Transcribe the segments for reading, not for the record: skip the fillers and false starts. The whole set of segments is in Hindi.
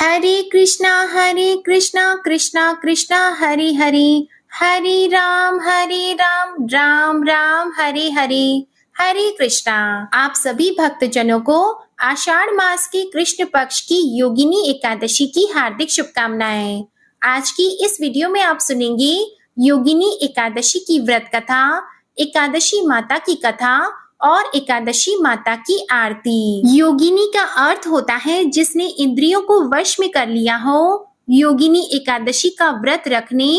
हरे कृष्णा कृष्णा कृष्णा हरे हरे, हरे राम राम राम हरे हरे, हरे कृष्णा। आप सभी भक्तजनों को आषाढ़ मास के कृष्ण पक्ष की योगिनी एकादशी की हार्दिक शुभकामनाएं। आज की इस वीडियो में आप सुनेंगे योगिनी एकादशी की व्रत कथा, एकादशी माता की कथा और एकादशी माता की आरती। योगिनी का अर्थ होता है जिसने इंद्रियों को वश में कर लिया हो। योगिनी एकादशी का व्रत रखने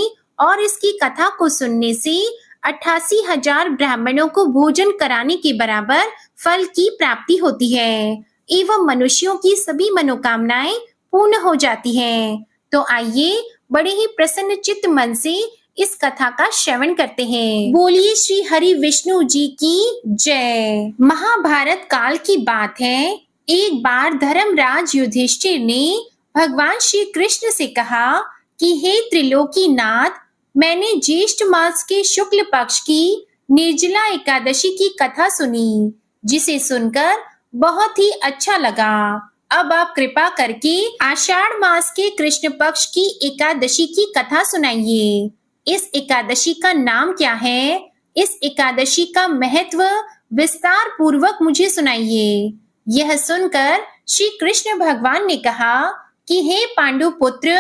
और इसकी कथा को सुनने से 88,000 ब्राह्मणों को भोजन कराने के बराबर फल की प्राप्ति होती है एवं मनुष्यों की सभी मनोकामनाएं पूर्ण हो जाती हैं। तो आइए बड़े ही प्रसन्न चित्त मन से इस कथा का श्रवण करते हैं। बोलिए श्री हरि विष्णु जी की जय। महाभारत काल की बात है। एक बार धर्मराज युधिष्ठिर ने भगवान श्री कृष्ण से कहा कि हे त्रिलोकीनाथ, मैंने ज्येष्ठ मास के शुक्ल पक्ष की निर्जला एकादशी की कथा सुनी, जिसे सुनकर बहुत ही अच्छा लगा। अब आप कृपा करके आषाढ़ मास के कृष्ण पक्ष की एकादशी की कथा सुनाइए। इस एकादशी का नाम क्या है? इस एकादशी का महत्व विस्तार पूर्वक मुझे सुनाइए। यह सुनकर श्री कृष्ण भगवान ने कहा कि हे पांडु पुत्र,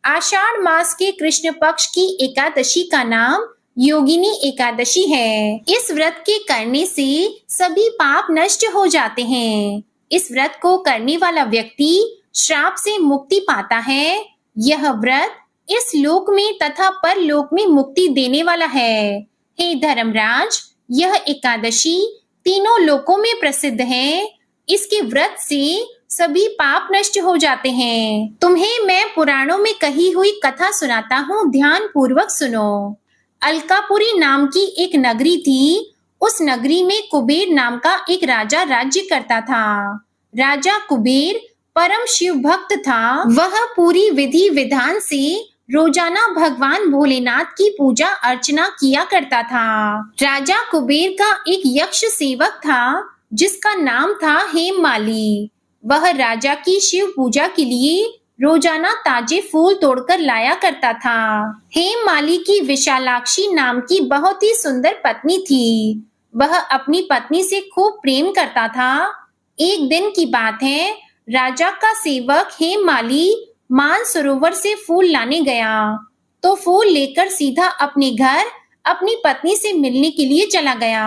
आषाढ़ मास के कृष्ण पक्ष की एकादशी का नाम योगिनी एकादशी है। इस व्रत के करने से सभी पाप नष्ट हो जाते हैं। इस व्रत को करने वाला व्यक्ति श्राप से मुक्ति पाता है। यह व्रत इस लोक में तथा परलोक में मुक्ति देने वाला है। हे धर्मराज, यह एकादशी तीनों लोकों में प्रसिद्ध है। इसके व्रत से सभी पाप नष्ट हो जाते हैं। तुम्हें मैं पुराणों में कही हुई कथा सुनाता हूँ, ध्यान पूर्वक सुनो। अलकापुरी नाम की एक नगरी थी। उस नगरी में कुबेर नाम का एक राजा राज्य करता था। राजा कुबेर परम शिव भक्त था। वह पूरी विधि विधान से रोजाना भगवान भोलेनाथ की पूजा अर्चना किया करता था। राजा कुबेर का एक यक्ष सेवक था जिसका नाम था हेममाली। वह राजा की शिव पूजा के लिए रोजाना ताजे फूल तोड़कर लाया करता था। हेममाली की विशालाक्षी नाम की बहुत ही सुंदर पत्नी थी। वह अपनी पत्नी से खूब प्रेम करता था। एक दिन की बात है, राजा का सेवक हेममाली मानसरोवर से फूल लाने गया तो फूल लेकर सीधा अपने घर अपनी पत्नी से मिलने के लिए चला गया।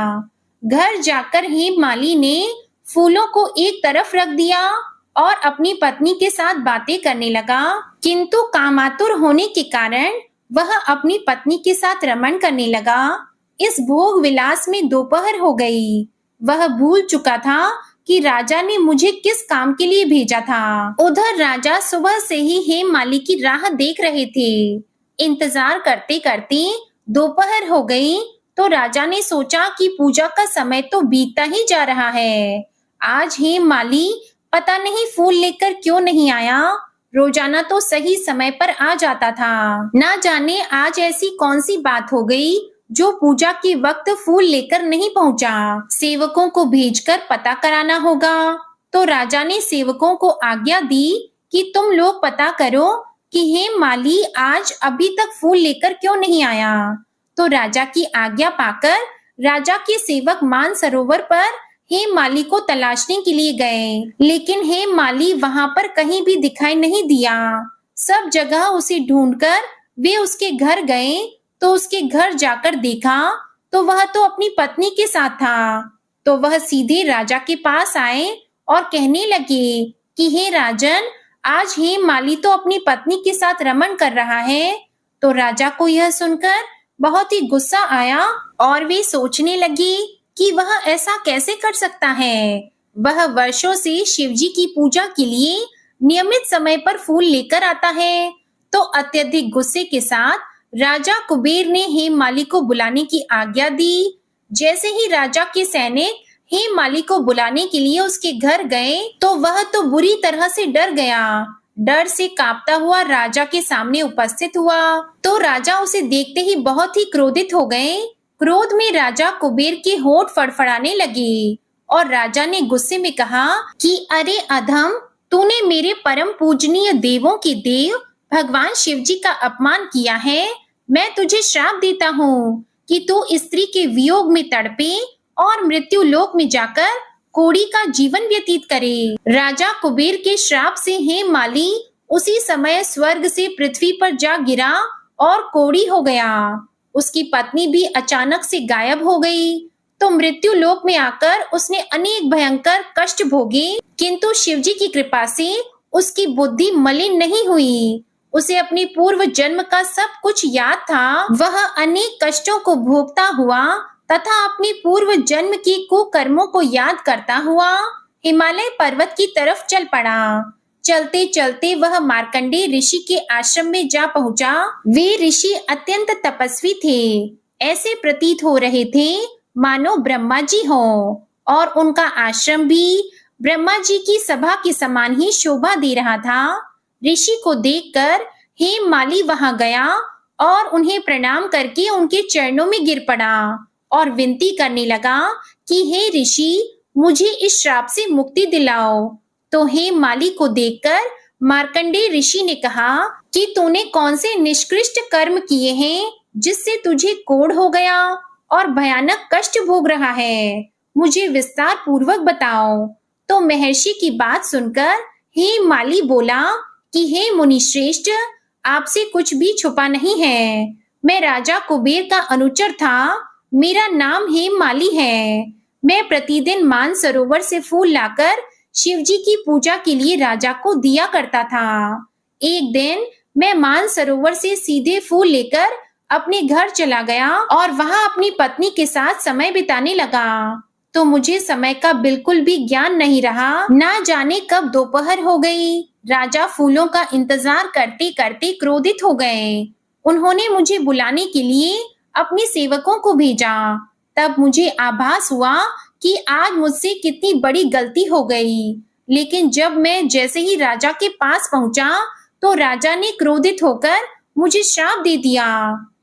घर जाकर हेममाली ने फूलों को एक तरफ रख दिया और अपनी पत्नी के साथ बातें करने लगा, किंतु कामातुर होने के कारण वह अपनी पत्नी के साथ रमण करने लगा। इस भोग विलास में दोपहर हो गई। वह भूल चुका था कि राजा ने मुझे किस काम के लिए भेजा था। उधर राजा सुबह से ही हेममाली की राह देख रहे थे। इंतजार करते करते दोपहर हो गई तो राजा ने सोचा कि पूजा का समय तो बीतता ही जा रहा है। आज हेममाली पता नहीं फूल लेकर क्यों नहीं आया। रोजाना तो सही समय पर आ जाता था। ना जाने आज ऐसी कौन सी बात हो गई जो पूजा के वक्त फूल लेकर नहीं पहुंचा। सेवकों को भेजकर पता कराना होगा। तो राजा ने सेवकों को आज्ञा दी कि तुम लोग पता करो कि हेममाली आज अभी तक फूल लेकर क्यों नहीं आया। तो राजा की आज्ञा पाकर राजा के सेवक मानसरोवर पर हेममाली को तलाशने के लिए गए, लेकिन हेममाली वहां पर कहीं भी दिखाई नहीं दिया। सब जगह उसे ढूंढकर वे उसके घर गए तो उसके घर जाकर देखा तो वह तो अपनी पत्नी के साथ था। तो वह सीधे राजा के पास आए और कहने लगे कि हे राजन, आज हेममाली तो अपनी पत्नी के साथ रमण कर रहा है। तो राजा को यह सुनकर बहुत ही गुस्सा आया और वे सोचने लगे कि वह ऐसा कैसे कर सकता है। वह वर्षों से शिवजी की पूजा के लिए नियमित समय पर फूल लेकर आता है। तो अत्यधिक गुस्से के साथ राजा कुबेर ने हेममाली को बुलाने की आज्ञा दी। जैसे ही राजा के सैनिक हेममाली को बुलाने के लिए उसके घर गए तो वह तो बुरी तरह से डर गया। डर से कांपता हुआ राजा के सामने उपस्थित हुआ तो राजा उसे देखते ही बहुत ही क्रोधित हो गए। क्रोध में राजा कुबेर के होंठ फड़फड़ाने लगे और राजा ने गुस्से में कहा कि अरे अधम, तूने मेरे परम पूजनीय देवों के देव भगवान शिव जी का अपमान किया है। मैं तुझे श्राप देता हूँ कि तू स्त्री के वियोग में तड़पे और मृत्यु लोक में जाकर कोड़ी का जीवन व्यतीत करे। राजा कुबेर के श्राप से हेममाली उसी समय स्वर्ग से पृथ्वी पर जा गिरा और कोड़ी हो गया। उसकी पत्नी भी अचानक से गायब हो गई। तो मृत्यु लोक में आकर उसने अनेक भयंकर कष्ट भोगे, किंतु शिवजी की कृपा से उसकी बुद्धि मलिन नहीं हुई। उसे अपने पूर्व जन्म का सब कुछ याद था। वह अनेक कष्टों को भोगता हुआ तथा अपने पूर्व जन्म के कुकर्मों को याद करता हुआ हिमालय पर्वत की तरफ चल पड़ा। चलते चलते वह मार्कंडेय ऋषि के आश्रम में जा पहुंचा। वे ऋषि अत्यंत तपस्वी थे। ऐसे प्रतीत हो रहे थे मानो ब्रह्मा जी हो, और उनका आश्रम भी ब्रह्मा जी की सभा के समान ही शोभा दे रहा था। ऋषि को देखकर हेममाली वहां गया और उन्हें प्रणाम करके उनके चरणों में गिर पड़ा और विनती करने लगा कि हे ऋषि, मुझे इस श्राप से मुक्ति दिलाओ। तो हेममाली को देखकर मार्कंडेय ऋषि ने कहा कि तूने कौन से निष्कृष्ट कर्म किए हैं जिससे तुझे कोढ़ हो गया और भयानक कष्ट भोग रहा है, मुझे विस्तार पूर्वक बताओ। तो महर्षि की बात सुनकर हेममाली बोला कि हे मुनि श्रेष्ठ, आपसे कुछ भी छुपा नहीं है। मैं राजा कुबेर का अनुचर था। मेरा नाम हेममाली है। मैं प्रतिदिन मानसरोवर से फूल लाकर शिवजी की पूजा के लिए राजा को दिया करता था। एक दिन मैं मानसरोवर से सीधे फूल लेकर अपने घर चला गया और वहां अपनी पत्नी के साथ समय बिताने लगा। तो मुझे समय का बिल्कुल भी ज्ञान नहीं रहा। ना जाने कब दोपहर हो गई। राजा फूलों का इंतजार करते करते क्रोधित हो गए। उन्होंने मुझे बुलाने के लिए अपने सेवकों को भेजा। तब मुझे आभास हुआ कि आज मुझसे कितनी बड़ी गलती हो गई। लेकिन जब मैं जैसे ही राजा के पास पहुंचा तो राजा ने क्रोधित होकर मुझे श्राप दे दिया।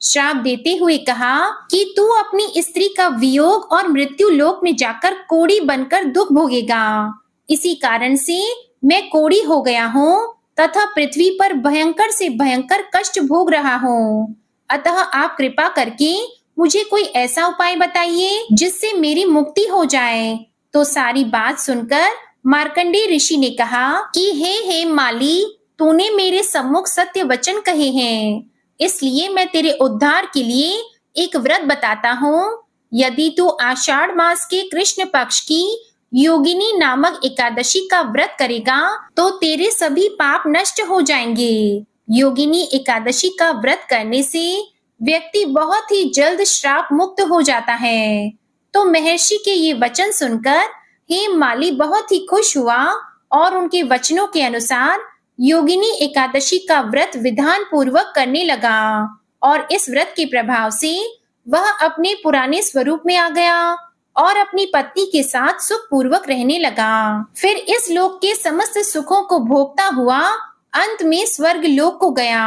श्राप देते हुए कहा कि तू अपनी स्त्री का वियोग और मृत्यु लोक में जाकर कोड़ी बनकर दुख भोगेगा। इसी कारण से मैं कोड़ी हो गया हूँ तथा पृथ्वी पर भयंकर से भयंकर कष्ट भोग रहा हूँ। अतः आप कृपा करके मुझे कोई ऐसा उपाय बताइए जिससे मेरी मुक्ति हो जाए। तो सारी बात सुनकर मार्कंडेय ऋषि ने कहा कि हे हेममाली, तूने मेरे सम्मुख सत्य वचन कहे हैं, इसलिए मैं तेरे उद्धार के लिए एक व्रत बताता हूँ। यदि तू आषाढ़ मास के कृष्ण पक्ष की योगिनी नामक एकादशी का व्रत करेगा तो तेरे सभी पाप नष्ट हो जाएंगे। योगिनी एकादशी का व्रत करने से व्यक्ति बहुत ही जल्द श्राप मुक्त हो जाता है। तो महर्षि के ये वचन सुनकर हेममाली बहुत ही खुश हुआ और उनके वचनों के अनुसार योगिनी एकादशी का व्रत विधान पूर्वक करने लगा और इस व्रत के प्रभाव से वह अपने पुराने स्वरूप में आ गया और अपनी पत्नी के साथ सुख पूर्वक रहने लगा। फिर इस लोक के समस्त सुखों को भोगता हुआ अंत में स्वर्ग लोक को गया।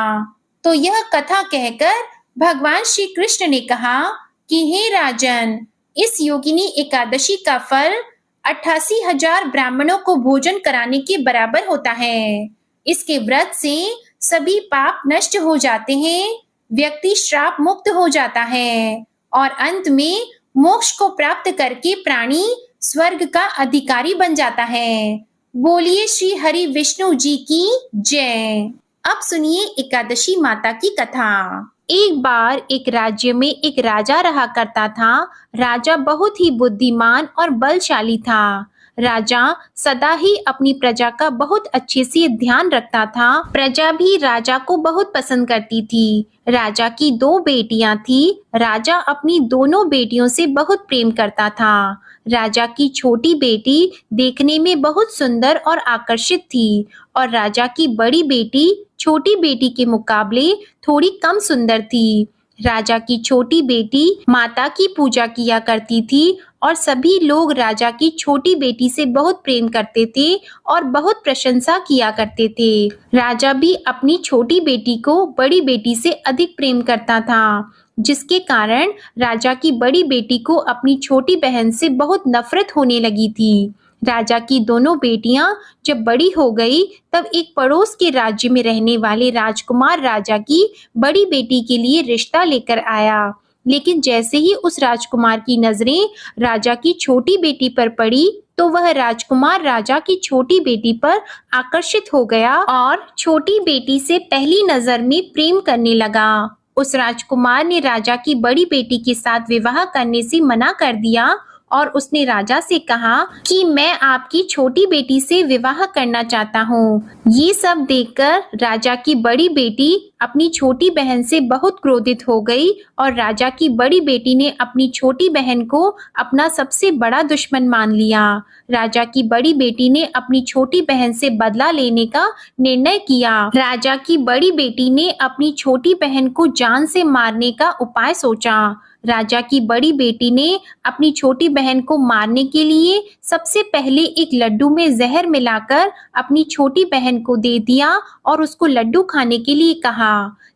तो यह कथा कहकर भगवान श्री कृष्ण ने कहा कि हे राजन, इस योगिनी एकादशी का फल 88,000 ब्राह्मणों को भोजन कराने के बराबर होता है। इसके व्रत से सभी पाप नष्ट हो जाते हैं, व्यक्ति श्राप मुक्त हो जाता है और अंत में मोक्ष को प्राप्त करके प्राणी स्वर्ग का अधिकारी बन जाता है। बोलिए श्री हरि विष्णु जी की जय। अब सुनिए एकादशी माता की कथा। एक बार एक राज्य में एक राजा रहा करता था। राजा बहुत ही बुद्धिमान और बलशाली था। राजा सदा ही अपनी प्रजा का बहुत अच्छे से ध्यान रखता था। प्रजा भी राजा को बहुत पसंद करती थी। राजा की 2 बेटियां थी। राजा अपनी दोनों बेटियों से बहुत प्रेम करता था। राजा की छोटी बेटी देखने में बहुत सुंदर और आकर्षित थी और राजा की बड़ी बेटी छोटी बेटी के मुकाबले थोड़ी कम सुंदर थी। राजा की छोटी बेटी माता की पूजा किया करती थी और सभी लोग राजा की छोटी बेटी से बहुत प्रेम करते थे और बहुत प्रशंसा किया करते थे। राजा भी अपनी छोटी बेटी को बड़ी बेटी से अधिक प्रेम करता था, जिसके कारण राजा की बड़ी बेटी को अपनी छोटी बहन से बहुत नफरत होने लगी थी। राजा की दोनों बेटियां जब बड़ी हो गई तब एक पड़ोस के राज्य में रहने वाले राजकुमार राजा की बड़ी बेटी के लिए रिश्ता लेकर आया। लेकिन जैसे ही उस राजकुमार की नजरें राजा की छोटी बेटी पर पड़ी तो वह राजकुमार राजा की छोटी बेटी पर आकर्षित हो गया और छोटी बेटी से पहली नजर में प्रेम करने लगा। उस राजकुमार ने राजा की बड़ी बेटी के साथ विवाह करने से मना कर दिया और उसने राजा से कहा कि मैं आपकी छोटी बेटी से विवाह करना चाहता हूँ। ये सब देखकर राजा की बड़ी बेटी अपनी छोटी बहन से बहुत क्रोधित हो गई और राजा की बड़ी बेटी ने अपनी छोटी बहन को अपना सबसे बड़ा दुश्मन मान लिया। राजा की बड़ी बेटी ने अपनी छोटी बहन से बदला लेने का निर्णय किया। राजा की बड़ी बेटी ने अपनी छोटी बहन को जान से मारने का उपाय सोचा। राजा की बड़ी बेटी ने अपनी छोटी बहन को मारने के लिए सबसे पहले एक लड्डू में जहर मिलाकर अपनी छोटी बहन को दे दिया और उसको लड्डू खाने के लिए कहा।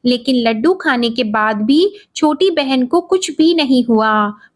लेकिन लड्डू खाने के बाद भी छोटी बहन को कुछ भी नहीं हुआ।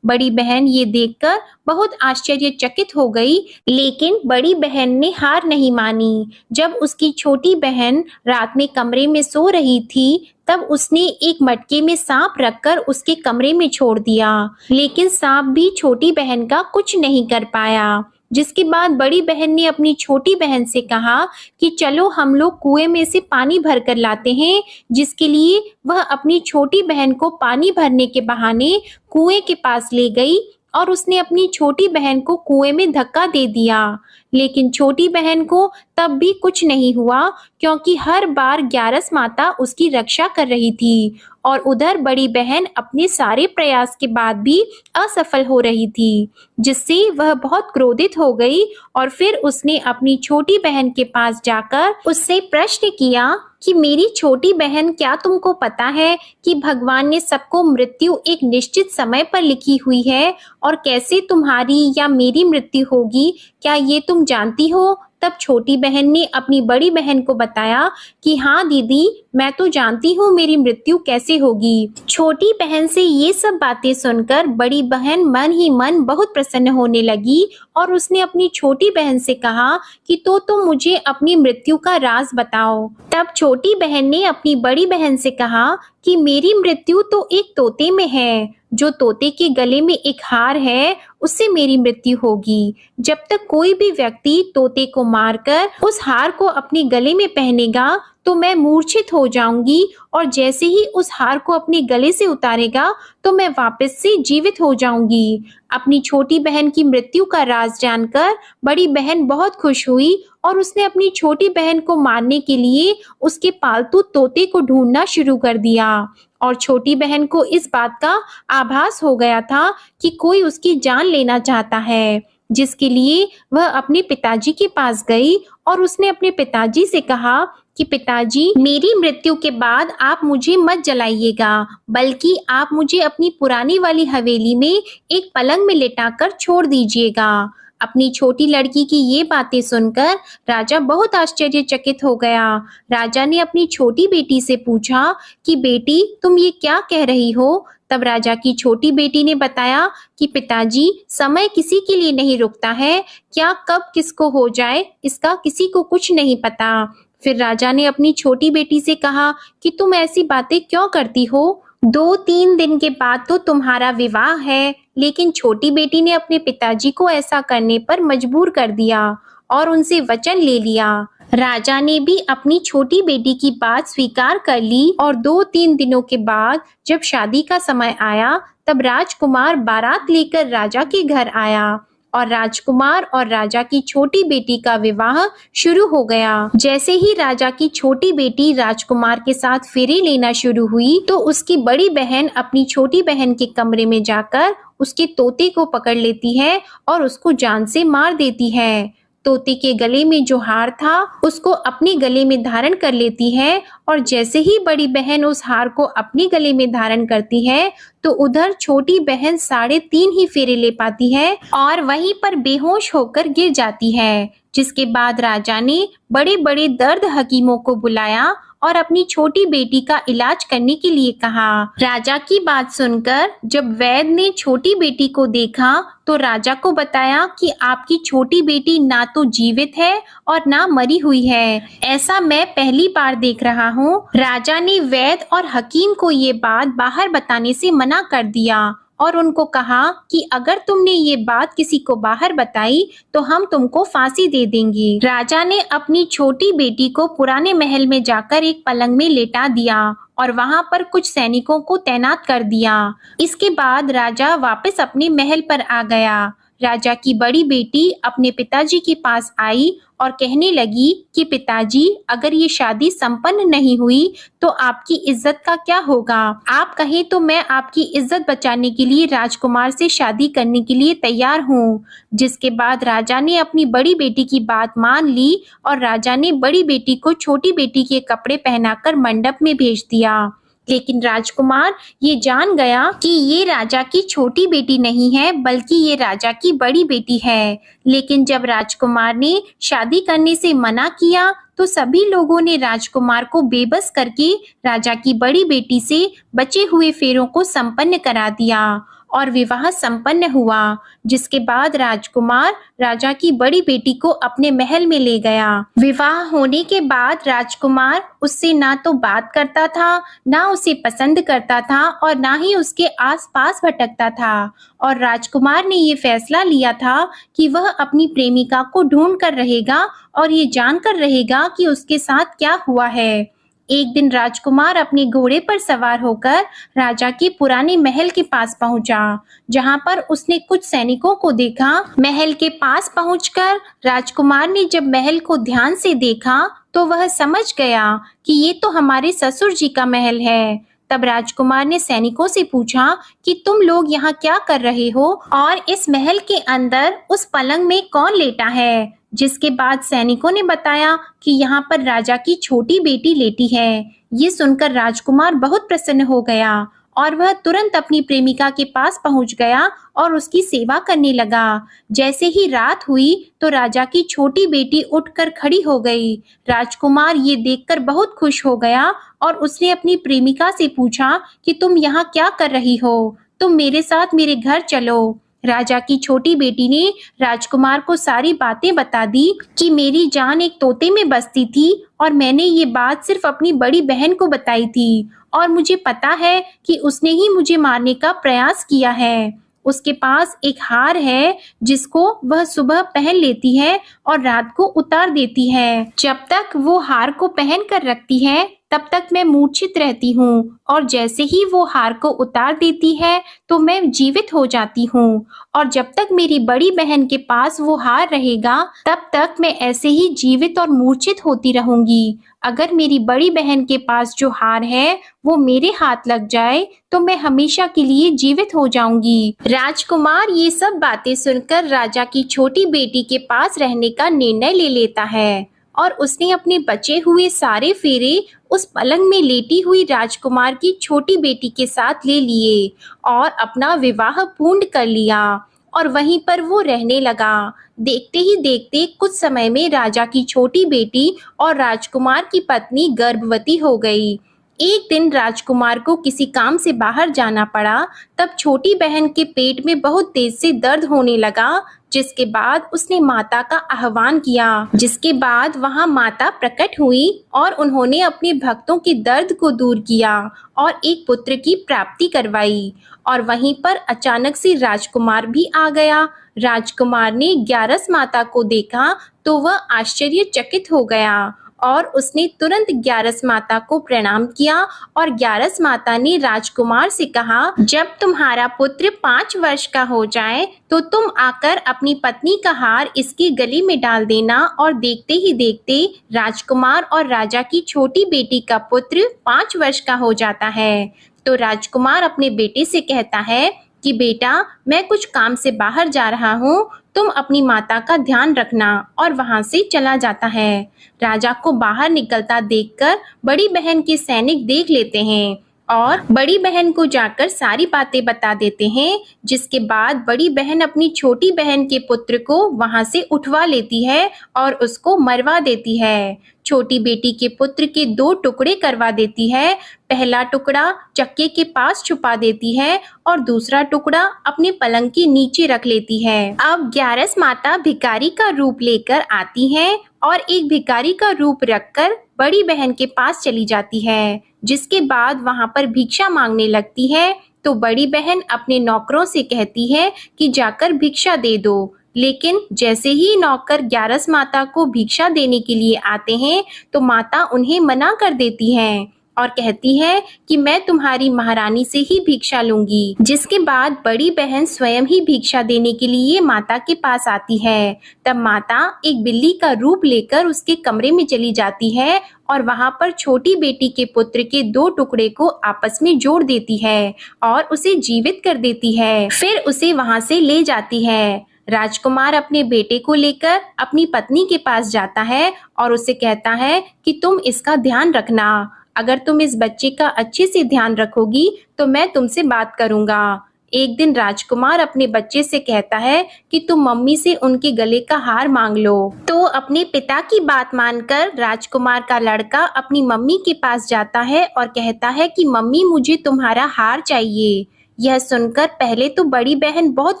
बड़ी बहन ये देखकर बहुत आश्चर्यचकित हो गई, लेकिन बड़ी बहन ने हार नहीं मानी। जब उसकी छोटी बहन रात में कमरे में सो रही थी तब उसने एक मटके में सांप रखकर उसके कमरे में छोड़ दिया, लेकिन सांप भी छोटी बहन का कुछ नहीं कर पाया। जिसके बाद बड़ी बहन ने अपनी छोटी बहन से कहा कि चलो हम लोग कुएं में से पानी भर कर लाते हैं, जिसके लिए वह अपनी छोटी बहन को पानी भरने के बहाने कुएं के पास ले गई और उसने अपनी छोटी बहन को कुएं में धक्का दे दिया। लेकिन छोटी बहन को तब भी कुछ नहीं हुआ, क्योंकि हर बार ग्यारस माता उसकी रक्षा कर रही थी और उधर बड़ी बहन अपने सारे प्रयास के बाद भी असफल हो रही थी, जिससे वह बहुत क्रोधित हो गई और फिर उसने अपनी छोटी बहन के पास जाकर उससे प्रश्न किया कि मेरी छोटी बहन, क्या तुमको पता है कि भगवान ने सबको मृत्यु एक निश्चित समय पर लिखी हुई है और कैसे तुम्हारी या मेरी मृत्यु होगी, क्या ये तुम जानती हो? तब छोटी बहन ने अपनी बड़ी बहन को बताया कि हाँ दीदी, मैं तो जानती हूँ मेरी मृत्यु कैसे होगी। छोटी बहन से ये सब बातें सुनकर बड़ी बहन मन ही मन बहुत प्रसन्न होने लगी और उसने अपनी छोटी बहन से कहा कि तो तुम मुझे अपनी मृत्यु का राज बताओ। तब छोटी बहन ने अपनी बड़ी बहन से कहा कि मेरी मृत्यु तो एक तोते में है, जो तोते के गले में एक हार है उससे मेरी मृत्यु होगी। जब तक कोई भी व्यक्ति तोते को मारकर उस हार को अपने गले में पहनेगा तो मैं मूर्छित हो जाऊंगी और जैसे ही उस हार को अपने गले से उतारेगा तो मैं वापस से जीवित हो जाऊंगी। अपनी छोटी बहन की मृत्यु का राज जानकर बड़ी बहन बहुत खुश हुई और उसने अपनी छोटी बहन को मारने के लिए उसके पालतू तोते को ढूंढना शुरू कर दिया। और छोटी बहन को इस बात का आभास हो गया था कि कोई उसकी जान लेना चाहता है, जिसके लिए वह अपने पिताजी के पास गई और उसने अपने पिताजी से कहा कि पिताजी, मेरी मृत्यु के बाद आप मुझे मत जलाइएगा, बल्कि आप मुझे अपनी पुरानी वाली हवेली में एक पलंग में लिटाकर छोड़ दीजिएगा। अपनी छोटी लड़की की ये बातें सुनकर राजा बहुत आश्चर्यचकित हो गया। राजा ने अपनी छोटी बेटी से पूछा कि बेटी, तुम ये क्या कह रही हो? तब राजा की छोटी बेटी ने बताया कि पिताजी, समय किसी के लिए नहीं रुकता है, क्या कब किसको हो जाए इसका किसी को कुछ नहीं पता। फिर राजा ने अपनी छोटी बेटी से कहा कि तुम ऐसी बातें क्यों करती हो? 2-3 दिन के बाद तो तुम्हारा विवाह है। लेकिन छोटी बेटी ने अपने पिताजी को ऐसा करने पर मजबूर कर दिया और उनसे वचन ले लिया। राजा ने भी अपनी छोटी बेटी की बात स्वीकार कर ली और 2-3 दिनों के बाद जब शादी का समय आया तब राजकुमार बारात लेकर राजा के घर आया और राजकुमार और राजा की छोटी बेटी का विवाह शुरू हो गया। जैसे ही राजा की छोटी बेटी राजकुमार के साथ फेरे लेना शुरू हुई तो उसकी बड़ी बहन अपनी छोटी बहन के कमरे में जाकर उसके तोते को पकड़ लेती है और उसको जान से मार देती है। तोते के गले में जो हार था उसको अपने गले में धारण कर लेती है और जैसे ही बड़ी बहन उस हार को अपने गले में धारण करती है तो उधर छोटी बहन 3.5 ही फेरे ले पाती है और वहीं पर बेहोश होकर गिर जाती है। जिसके बाद राजा ने बड़े बड़े दर्द हकीमों को बुलाया और अपनी छोटी बेटी का इलाज करने के लिए कहा। राजा की बात सुनकर जब वैद्य ने छोटी बेटी को देखा तो राजा को बताया कि आपकी छोटी बेटी ना तो जीवित है और ना मरी हुई है। ऐसा मैं पहली बार देख रहा हूँ। राजा ने वैद्य और हकीम को ये बात बाहर बताने से मना कर दिया और उनको कहा कि अगर तुमने ये बात किसी को बाहर बताई तो हम तुमको फांसी दे देंगे। राजा ने अपनी छोटी बेटी को पुराने महल में जाकर एक पलंग में लेटा दिया और वहां पर कुछ सैनिकों को तैनात कर दिया। इसके बाद राजा वापस अपने महल पर आ गया। राजा की बड़ी बेटी अपने पिताजी के पास आई और कहने लगी कि पिताजी, अगर ये शादी संपन्न नहीं हुई तो आपकी इज्जत का क्या होगा? आप कहें तो मैं आपकी इज्जत बचाने के लिए राजकुमार से शादी करने के लिए तैयार हूँ। जिसके बाद राजा ने अपनी बड़ी बेटी की बात मान ली और राजा ने बड़ी बेटी को छोटी बेटी के कपड़े पहनाकर मंडप में भेज दिया। लेकिन राजकुमार ये जान गया कि ये राजा की छोटी बेटी नहीं है बल्कि ये राजा की बड़ी बेटी है। लेकिन जब राजकुमार ने शादी करने से मना किया तो सभी लोगों ने राजकुमार को बेबस करके राजा की बड़ी बेटी से बचे हुए फेरों को संपन्न करा दिया और विवाह संपन्न हुआ। जिसके बाद राजकुमार राजा की बड़ी बेटी को अपने महल में ले गया। विवाह होने के बाद राजकुमार उससे ना तो बात करता था, ना उसे पसंद करता था और ना ही उसके आसपास भटकता था। और राजकुमार ने ये फैसला लिया था कि वह अपनी प्रेमिका को ढूंढ कर रहेगा और ये जानकर रहेगा कि उसके साथ क्या हुआ है। एक दिन राजकुमार अपने घोड़े पर सवार होकर राजा के पुराने महल के पास पहुंचा, जहां पर उसने कुछ सैनिकों को देखा। महल के पास पहुंचकर राजकुमार ने जब महल को ध्यान से देखा तो वह समझ गया कि ये तो हमारे ससुर जी का महल है। तब राजकुमार ने सैनिकों से पूछा कि तुम लोग यहाँ क्या कर रहे हो और इस महल के अंदर उस पलंग में कौन लेटा है? जिसके बाद सैनिकों ने बताया कि यहाँ पर राजा की छोटी बेटी लेटी है। ये सुनकर राजकुमार बहुत प्रसन्न हो गया और वह तुरंत अपनी प्रेमिका के पास पहुंच गया और उसकी सेवा करने लगा। जैसे ही रात हुई तो राजा की छोटी बेटी उठकर खड़ी हो गई। राजकुमार ये देखकर बहुत खुश हो गया और उसने अपनी प्रेमिका से पूछा कि तुम यहाँ क्या कर रही हो? तुम मेरे साथ मेरे घर चलो। राजा की छोटी बेटी ने राजकुमार को सारी बातें बता दी कि मेरी जान एक तोते में बसती थी और मैंने ये बात सिर्फ अपनी बड़ी बहन को बताई थी और मुझे पता है कि उसने ही मुझे मारने का प्रयास किया है। उसके पास एक हार है जिसको वह सुबह पहन लेती है और रात को उतार देती है। जब तक वो हार को पहन कर रखती है तब तक मैं मूर्छित रहती हूँ और जैसे ही वो हार को उतार देती है तो मैं जीवित हो जाती हूँ। और जब तक मेरी बड़ी बहन के पास वो हार रहेगा तब तक मैं ऐसे ही जीवित और मूर्छित होती रहूंगी। अगर मेरी बड़ी बहन के पास जो हार है वो मेरे हाथ लग जाए तो मैं हमेशा के लिए जीवित हो जाऊंगी। राजकुमार ये सब बातें सुनकर राजा की छोटी बेटी के पास रहने का निर्णय ले लेता है और उसने अपने बचे हुए सारे फेरे उस पलंग में लेटी हुई राजकुमार की छोटी बेटी के साथ ले लिए और अपना विवाह पूर्ण कर लिया और वहीं पर वो रहने लगा। देखते ही देखते कुछ समय में राजा की छोटी बेटी और राजकुमार की पत्नी गर्भवती हो गई। एक दिन राजकुमार को किसी काम से बाहर जाना पड़ा। तब छोटी बहन के पेट में बहुत तेज से दर्द होने लगा, जिसके बाद उसने माता का आह्वान किया। जिसके बाद वहां माता प्रकट हुई और उन्होंने अपने भक्तों के दर्द को दूर किया और एक पुत्र की प्राप्ति करवाई। और वहीं पर अचानक से राजकुमार भी आ गया। राजकुमार ने ग्यारस माता को देखा तो वह आश्चर्यचकित हो गया और उसने तुरंत ग्यारस माता को प्रणाम किया और ग्यारस माता ने राजकुमार से कहा, जब तुम्हारा पुत्र 5 वर्ष का हो जाए तो तुम आकर अपनी पत्नी का हार इसके गले में डाल देना। और देखते ही देखते राजकुमार और राजा की छोटी बेटी का पुत्र 5 वर्ष का हो जाता है। तो राजकुमार अपने बेटे से कहता है कि बेटा, मैं कुछ काम से बाहर जा रहा हूँ, तुम अपनी माता का ध्यान रखना, और वहां से चला जाता है। राजा को बाहर निकलता देखकर बड़ी बहन के सैनिक देख लेते हैं और बड़ी बहन को जाकर सारी बातें बता देते हैं। जिसके बाद बड़ी बहन अपनी छोटी बहन के पुत्र को वहां से उठवा लेती है और उसको मरवा देती है। छोटी बेटी के पुत्र के 2 टुकड़े करवा देती है। पहला टुकड़ा चक्के के पास छुपा देती है और दूसरा टुकड़ा अपने पलंग के नीचे रख लेती है। अब ग्यारस माता भिखारी का रूप लेकर आती है और एक भिखारी का रूप रखकर बड़ी बहन के पास चली जाती है, जिसके बाद वहां पर भिक्षा मांगने लगती है। तो बड़ी बहन अपने नौकरों से कहती है कि जाकर भिक्षा दे दो, लेकिन जैसे ही नौकर ग्यारस माता को भिक्षा देने के लिए आते हैं तो माता उन्हें मना कर देती हैं और कहती है कि मैं तुम्हारी महारानी से ही भिक्षा लूंगी। जिसके बाद बड़ी बहन स्वयं ही भिक्षा देने के लिए माता के पास आती है। तब माता एक बिल्ली का रूप लेकर उसके कमरे में चली जाती है और वहां पर छोटी बेटी के पुत्र के 2 टुकड़े को आपस में जोड़ देती है और उसे जीवित कर देती है। फिर उसे वहां से ले जाती है। राजकुमार अपने बेटे को लेकर अपनी पत्नी के पास जाता है और उसे कहता है कि तुम इसका ध्यान रखना। अगर तुम इस बच्चे का अच्छे से ध्यान रखोगी तो मैं तुमसे बात करूंगा। एक दिन राजकुमार अपने बच्चे से कहता है कि तुम मम्मी से उनके गले का हार मांग लो। तो अपने पिता की बात मानकर राजकुमार का लड़का अपनी मम्मी के पास जाता है और कहता है कि मम्मी मुझे तुम्हारा हार चाहिए। यह सुनकर पहले तो बड़ी बहन बहुत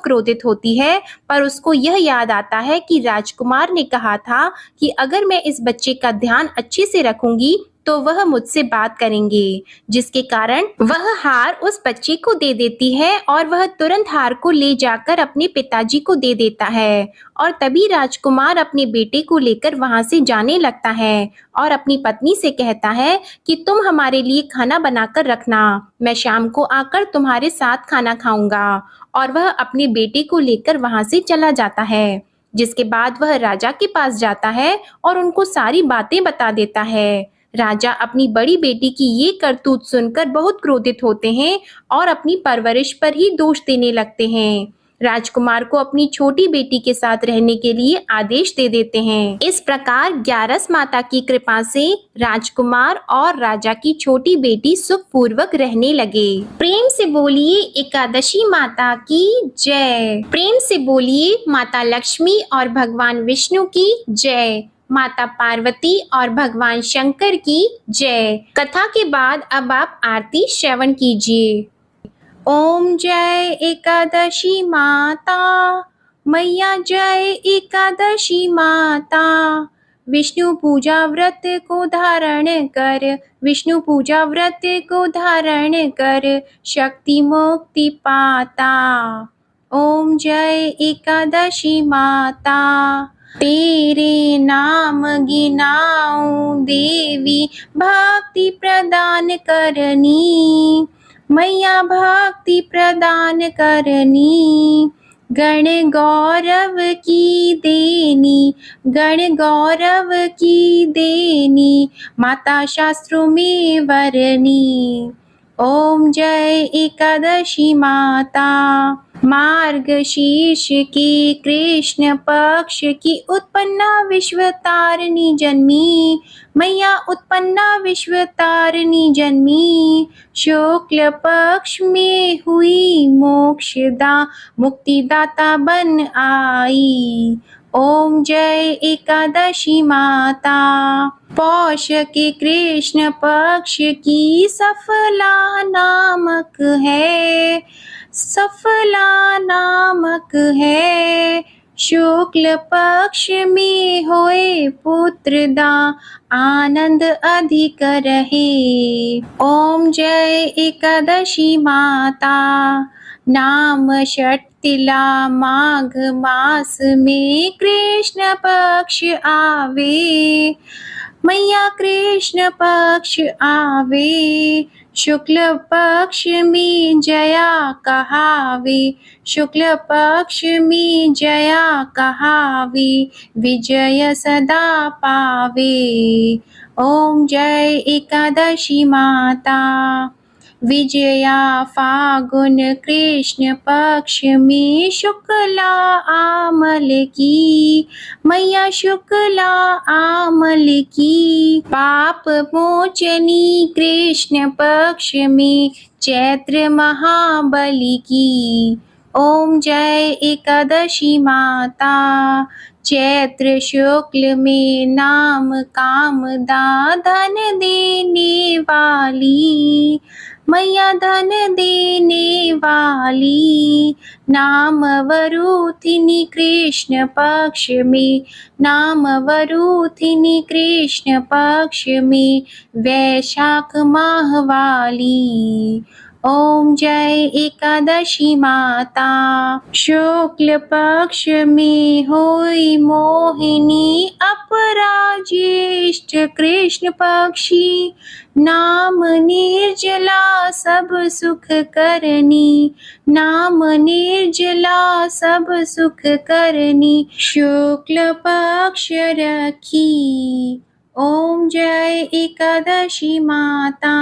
क्रोधित होती है, पर उसको यह याद आता है कि राजकुमार ने कहा था कि अगर मैं इस बच्चे का ध्यान अच्छे से रखूंगी तो वह मुझसे बात करेंगे, जिसके कारण वह हार उस बच्चे को दे देती है और वह तुरंत हार को ले जाकर अपने पिताजी को दे देता है। और तभी राजकुमार अपने बेटे को लेकर वहां से जाने लगता है और अपनी पत्नी से कहता है कि तुम हमारे लिए खाना बनाकर रखना, मैं शाम को आकर तुम्हारे साथ खाना खाऊंगा। और वह अपने बेटे को लेकर वहां से चला जाता है। जिसके बाद वह राजा के पास जाता है और उनको सारी बातें बता देता है। राजा अपनी बड़ी बेटी की ये करतूत सुनकर बहुत क्रोधित होते हैं और अपनी परवरिश पर ही दोष देने लगते हैं। राजकुमार को अपनी छोटी बेटी के साथ रहने के लिए आदेश दे देते हैं। इस प्रकार ग्यारस माता की कृपा से राजकुमार और राजा की छोटी बेटी सुखपूर्वक रहने लगे। प्रेम से बोलिए एकादशी माता की जय। प्रेम से बोलिए माता लक्ष्मी और भगवान विष्णु की जय। माता पार्वती और भगवान शंकर की जय। कथा के बाद अब आप आरती श्रवण कीजिए। ओम जय एकादशी माता, मैया जय एकादशी माता। विष्णु पूजा व्रत को धारण कर, विष्णु पूजा व्रत को धारण कर, शक्ति मुक्ति पाता। ओम जय एकादशी माता। तेरे नाम गिनाऊं देवी, भक्ति प्रदान करनी, मैया भक्ति प्रदान करनी। गण गौरव की देनी, गण गौरव की देनी, माता शास्त्रों में वरनी। ओम जय एकादशी माता। मार्गशीर्ष की कृष्ण पक्ष की उत्पन्ना विश्वतारिणी जन्मी, मैया उत्पन्ना विश्वतारिणी जन्मी। शुक्ल पक्ष में हुई मोक्षदा, मुक्तिदाता बन आई। ओम जय एकादशी माता। पौष के कृष्ण पक्ष की सफला नामक है, सफला नामक है। शुक्ल पक्ष में होए पुत्रदा, आनंद अधिक रहे। ओम जय एकादशी माता। नाम षटतिला माघ मास में कृष्ण पक्ष आवे, मैया कृष्ण पक्ष आवे। शुक्ल पक्ष में जया कहावे, शुक्ल पक्ष में जया कहावे, विजय सदा पावे। ओम जय एकादशी माता। विजया फागुन कृष्ण पक्ष में शुक्ला आमल की, मैया शुक्ला आमल की। पाप मोचनी कृष्ण पक्ष में चैत्र महाबली की। ओम जय एकादशी माता। चैत्र शुक्ल में नाम कामदा धन देने वाली, मैया धन देने वाली। नाम वरूथिनी कृष्ण पक्ष में, नाम वरूथिनी कृष्ण पक्ष में, वैशाख माह वाली। ओम जय एकादशी माता। शुक्ल पक्ष में होई मोहिनी, अपराज्येष्ठ कृष्ण पक्षी। नाम निर्जला सब सुख करनी, नाम निर्जला सब सुख करनी, शुक्ल पक्ष रखी। ओम जय एकादशी माता।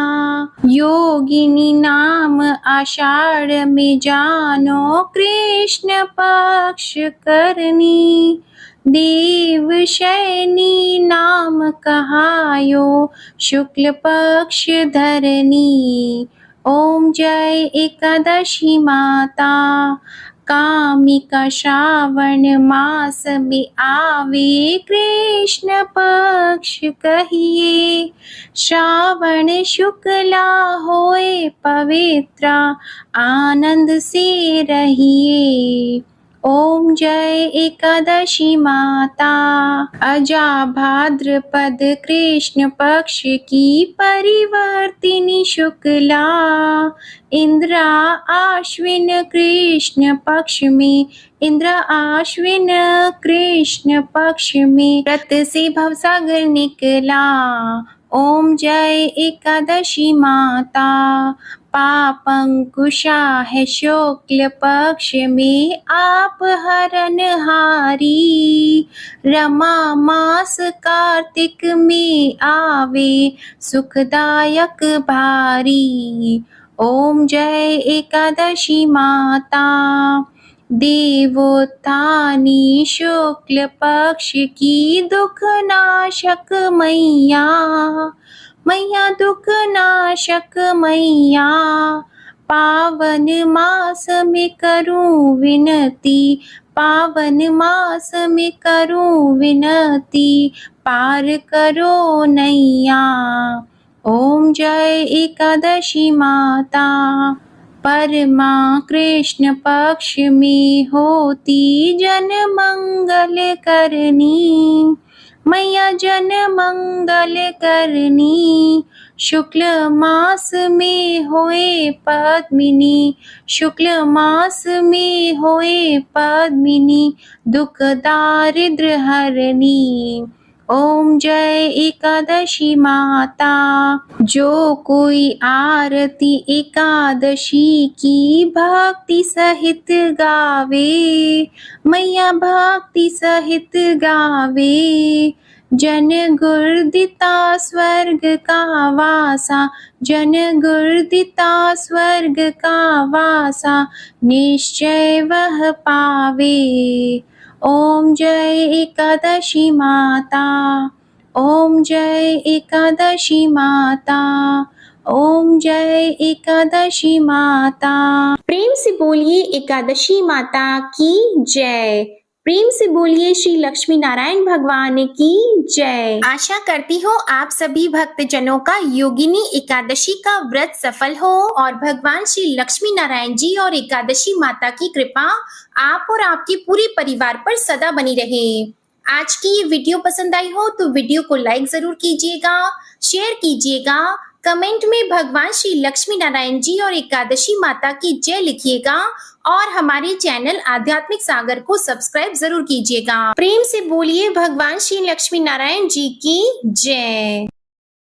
योगिनी नाम आषाढ़ में जानो, कृष्ण पक्ष करनी। देव शयनी नाम कहायो, शुक्ल पक्ष धरनी। ओम जय एकादशी माता। कामिका श्रावण मास में आवे, कृष्ण पक्ष कहिए। श्रावण शुक्ला होए पवित्रा, आनंद से रहिए। ओम जय एकादशी माता। अजा भाद्रपद कृष्ण पक्ष की परिवर्तिनी शुक्ला, इंद्रा आश्विन कृष्ण पक्ष में, इंद्रा आश्विन कृष्ण पक्ष में, व्रत से भवसागर निकला। ओम जय एकादशी माता। पापंकुशा है शुक्ल पक्ष में, आप हरनहारी। रमा मास कार्तिक में आवे, सुखदायक भारी। ओम जय एकादशी माता। देवोत्थानी शुक्ल पक्ष की, दुख नाशक मैया, मैया दुख नाशक मैया। पावन मास में करूं विनती, पावन मास में करूं विनती, पार करो नैया। ओम जय एकादशी माता। परमा कृष्ण पक्ष में होती, जन मंगल करनी, मैया जन मंगल करनी। शुक्ल मास में होए पद्मिनी, शुक्ल मास में होए पद्मिनी, दुख दारिद्र हरनी। ओम जय एकादशी माता। जो कोई आरती एकादशी की भक्ति सहित गावे, मैया भक्ति सहित गावे। जन गुर्दिता स्वर्ग का वासा, जन गुर्दिता स्वर्ग का वासा, निश्चय वह पावे। ओम जय एकादशी माता। ओम जय एकादशी माता। ओम जय एकादशी माता। प्रेम से बोलिए एकादशी माता की जय। प्रेम से बोलिए श्री लक्ष्मी नारायण भगवान की जय। आशा करती हूँ आप सभी भक्तजनों का योगिनी एकादशी का व्रत सफल हो और भगवान श्री लक्ष्मी नारायण जी और एकादशी माता की कृपा आप और आपके पूरे परिवार पर सदा बनी रहे। आज की ये वीडियो पसंद आई हो तो वीडियो को लाइक जरूर कीजिएगा, शेयर कीजिएगा, कमेंट में भगवान श्री लक्ष्मी नारायण जी और एकादशी माता की जय लिखिएगा और हमारे चैनल आध्यात्मिक सागर को सब्सक्राइब जरूर कीजिएगा। प्रेम से बोलिए भगवान श्री लक्ष्मी नारायण जी की जय।